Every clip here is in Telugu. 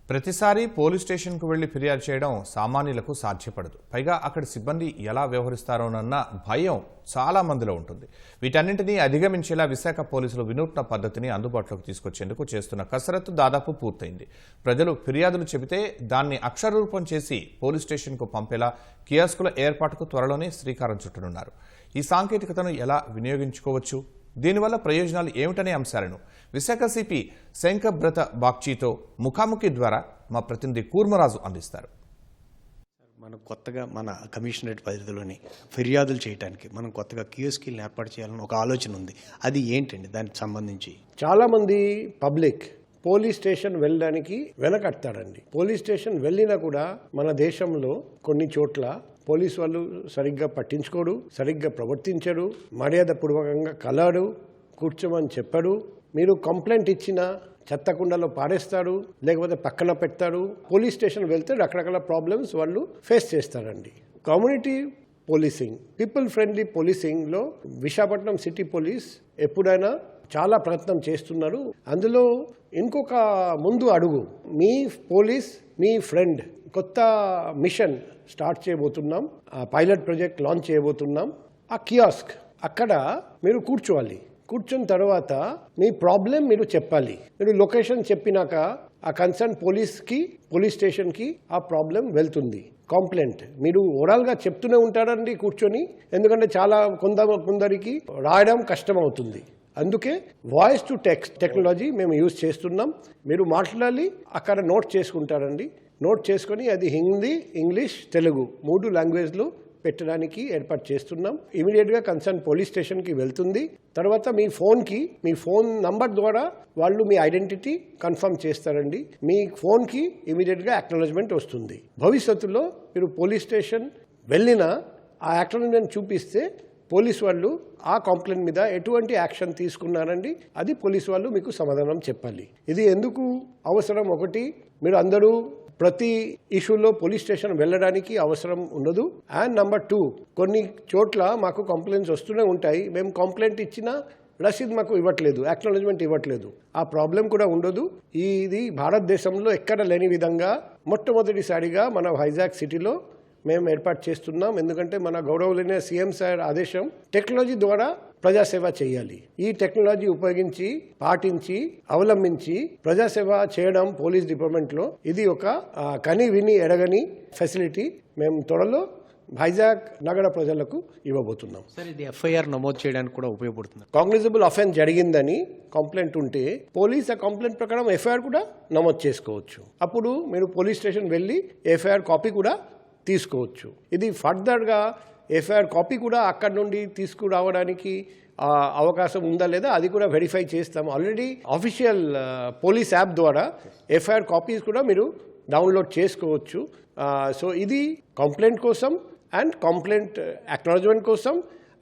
ప్రతిసారి పోలీస్ స్టేషన్కు వెళ్లి ఫిర్యాదు చేయడం సామాన్యులకు సాధ్యపడదు. పైగా అక్కడి సిబ్బంది ఎలా వ్యవహరిస్తారోనన్న భయం చాలా మందిలో ఉంటుంది. వీటన్నింటినీ అధిగమించేలా విశాఖ పోలీసులు వినూత్న పద్ధతిని అందుబాటులోకి తీసుకొచ్చేందుకు చేస్తున్న కసరత్తు దాదాపు పూర్తయింది. ప్రజలు ఫిర్యాదులు చెబితే దాన్ని అక్షరరూపం చేసి పోలీస్ స్టేషన్కు పంపేలా కియాస్కుల ఏర్పాటుకు త్వరలోనే శ్రీకారం చుట్టనున్నారు. ఈ సాంకేతికతను ఎలా వినియోగించుకోవచ్చు, దీనివల్ల ప్రయోజనాలు ఏమిటనే అంశాలను విశాఖ సిపి శంకబ్రత బాగ్చీతో ముఖాముఖి ద్వారా మా ప్రతినిధి కూర్మరాజు అందిస్తారు. మనం కొత్తగా మన కమిషనరేట్ పరిధిలోని ఫిర్యాదులు చేయడానికి మనం కొత్తగా కియోస్కిల్ని ఏర్పాటు చేయాలని ఒక ఆలోచన ఉంది. అది ఏంటండి? దానికి సంబంధించి చాలామంది పబ్లిక్ పోలీస్ స్టేషన్ వెళ్ళడానికి వెనకడతాడండి. పోలీస్ స్టేషన్ వెళ్ళినా కూడా మన దేశంలో కొన్ని చోట్ల పోలీసు వాళ్ళు సరిగ్గా పట్టించుకోడు, సరిగ్గా ప్రవర్తించడు, మర్యాదపూర్వకంగా కలడు, కూర్చోమని చెప్పడు. మీరు కంప్లైంట్ ఇచ్చినా చెత్తకుండలో పారేస్తాడు, లేకపోతే పక్కన పెడతాడు. పోలీస్ స్టేషన్ వెళ్తే రకరకాల ప్రాబ్లమ్స్ వాళ్ళు ఫేస్ చేస్తారండి. కమ్యూనిటీ పోలీసింగ్, పీపుల్ ఫ్రెండ్లీ పోలీసింగ్లో విశాఖపట్నం సిటీ పోలీస్ ఎప్పుడైనా చాలా ప్రయత్నం చేస్తున్నారు. అందులో ఇంకొక ముందు అడుగు, మీ పోలీస్ మీ ఫ్రెండ్ కొత్త మిషన్ స్టార్ట్ చేయబోతున్నాం. ఆ పైలట్ ప్రాజెక్ట్ లాంచ్ చేయబోతున్నాం. ఆ కియాస్క్ అక్కడ మీరు కూర్చోవాలి. కూర్చున్న తర్వాత మీ ప్రాబ్లం మీరు చెప్పాలి. మీరు లొకేషన్ చెప్పినాక ఆ కన్సర్న్ పోలీస్ స్టేషన్కి ఆ ప్రాబ్లం వెళ్తుంది. కంప్లైంట్ మీరు ఓవరాల్గా చెప్తూనే ఉంటారండి కూర్చొని, ఎందుకంటే చాలా కొందరికి రాయడం కష్టం అవుతుంది. అందుకే వాయిస్ టు టెక్స్ట్ టెక్నాలజీ మేము యూజ్ చేస్తున్నాం. మీరు మాట్లాడాలి, అక్కడ నోట్ చేసుకుంటారండి. నోట్ చేసుకొని అది హిందీ, ఇంగ్లీష్, తెలుగు 3 లాంగ్వేజ్లో పెట్టడానికి ఏర్పాటు చేస్తున్నాం. ఇమీడియట్గా కన్సర్న్ పోలీస్ స్టేషన్కి వెళ్తుంది. తర్వాత మీ ఫోన్ నంబర్ ద్వారా వాళ్ళు మీ ఐడెంటిటీ కన్ఫర్మ్ చేస్తారండి. మీ ఫోన్కి ఇమీడియట్గా అక్నాలెడ్జ్మెంట్ వస్తుంది. భవిష్యత్తులో మీరు పోలీస్ స్టేషన్ వెళ్ళినా ఆ అక్నాలెడ్జ్మెంట్ చూపిస్తే పోలీసు వాళ్ళు ఆ కంప్లైంట్ మీద ఎటువంటి యాక్షన్ తీసుకున్నారండి, అది పోలీసు వాళ్ళు మీకు సమాధానం చెప్పాలి. ఇది ఎందుకు అవసరం? ఒకటి, మీరు అందరూ ప్రతి ఇష్యూలో పోలీస్ స్టేషన్ వెళ్ళడానికి అవసరం ఉండదు. అండ్ నెంబర్ 2, కొన్ని చోట్ల మాకు కంప్లైంట్స్ వస్తూనే ఉంటాయి. మేము కంప్లైంట్ ఇచ్చినా రసీద్ మాకు ఇవ్వట్లేదు, అక్నాలెడ్జ్మెంట్ ఇవ్వట్లేదు. ఆ ప్రాబ్లం కూడా ఉండదు. ఇది భారతదేశంలో ఎక్కడ లేని విధంగా మొట్టమొదటిసారిగా మన వైజాగ్ సిటీలో మేము ఏర్పాటు చేస్తున్నాం. ఎందుకంటే మన గౌరవనీయ సీఎం సార్ ఆదేశం టెక్నాలజీ ద్వారా ప్రజాసేవ చేయాలి. ఈ టెక్నాలజీ ఉపయోగించి, పాటించి, అవలంబించి ప్రజాసేవ చేయడం పోలీస్ డిపార్ట్మెంట్లో ఇది ఒక కని విని ఎరగని ఫెసిలిటీ మేము త్వరలో వైజాగ్ నగర ప్రజలకు ఇవ్వబోతున్నాం. సార్, ఇది ఎఫ్ఐఆర్ నమోదు చేయడానికి కూడా ఉపయోగపడుతుంది. కాగ్నిజబుల్ అఫెన్స్ జరిగిందని కంప్లైంట్ ఉంటే పోలీస్ ఆ కంప్లైంట్ ప్రకారం ఎఫ్ఐఆర్ కూడా నమోదు చేసుకోవచ్చు. అప్పుడు మీరు పోలీస్ స్టేషన్ వెళ్ళి ఎఫ్ఐఆర్ కాపీ కూడా తీసుకోవచ్చు. ఇది ఫర్దర్గా ఎఫ్ఐఆర్ కాపీ కూడా అక్కడ నుండి తీసుకురావడానికి అవకాశం ఉందా లేదా అది కూడా వెరిఫై చేస్తాం. ఆల్రెడీ ఆఫీషియల్ పోలీస్ యాప్ ద్వారా ఎఫ్ఐఆర్ కాపీస్ కూడా మీరు డౌన్లోడ్ చేసుకోవచ్చు. సో ఇది కంప్లైంట్ కోసం అండ్ కంప్లైంట్ అక్నాలెడ్జ్మెంట్ కోసం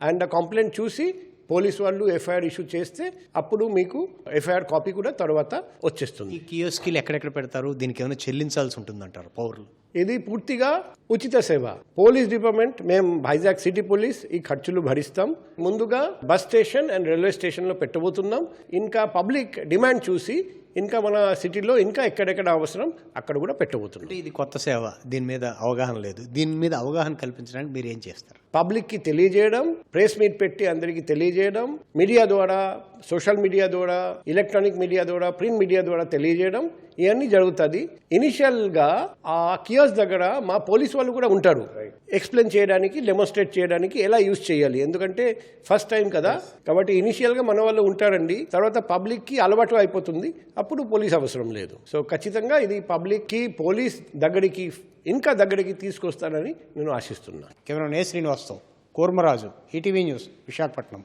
అండ్ కంప్లైంట్ చూసి పోలీసు వాళ్ళు ఎఫ్ఐఆర్ ఇష్యూ చేస్తే అప్పుడు మీకు ఎఫ్ఐఆర్ కాపీ కూడా తర్వాత వచ్చేస్తుంది. ఈ కియోస్కిల్ ఎక్కడెక్కడ పెడతారు? దీనికి ఏమైనా చెల్లించాల్సి ఉంటుందంటారు పౌరులు? ఇది పూర్తిగా ఉచిత సేవ. పోలీస్ డిపార్ట్మెంట్, మేము వైజాగ్ సిటీ పోలీస్ ఈ ఖర్చులు భరిస్తాం. ముందుగా బస్ స్టేషన్ అండ్ రైల్వే స్టేషన్లో పెట్టబోతున్నాం. ఇంకా పబ్లిక్ డిమాండ్ చూసి ఇంకా మన సిటీలో ఇంకా ఎక్కడెక్కడ అవసరం అక్కడ కూడా పెట్టబోతున్నాం. ఇది కొత్త సేవ, దీని మీద అవగాహన లేదు. దీని మీద అవగాహన కల్పించడానికి మీరు ఏం చేస్తారు? పబ్లిక్కి తెలియజేయడం, ప్రెస్ మీట్ పెట్టి అందరికీ తెలియజేయడం, మీడియా ద్వారా, సోషల్ మీడియా ద్వారా, ఎలక్ట్రానిక్ మీడియా ద్వారా, ప్రింట్ మీడియా ద్వారా తెలియజేయడం, ఇవన్నీ జరుగుతుంది. ఇనిషియల్గా ఆ కియాస్ దగ్గర మా పోలీస్ వాళ్ళు కూడా ఉంటారు, ఎక్స్ప్లెయిన్ చేయడానికి, డెమోన్స్ట్రేట్ చేయడానికి ఎలా యూజ్ చేయాలి. ఎందుకంటే ఫస్ట్ టైం కదా, కాబట్టి ఇనిషియల్గా మన వాళ్ళు ఉంటారండి. తర్వాత పబ్లిక్కి అలవాటు అయిపోతుంది, అప్పుడు పోలీస్ అవసరం లేదు. సో ఖచ్చితంగా ఇది పబ్లిక్కి పోలీస్ దగ్గరికి తీసుకొస్తానని నేను ఆశిస్తున్నాను. కెమెరా శ్రీనివాస్తో కూర్మరాజు, ఈటీవీ న్యూస్, విశాఖపట్నం.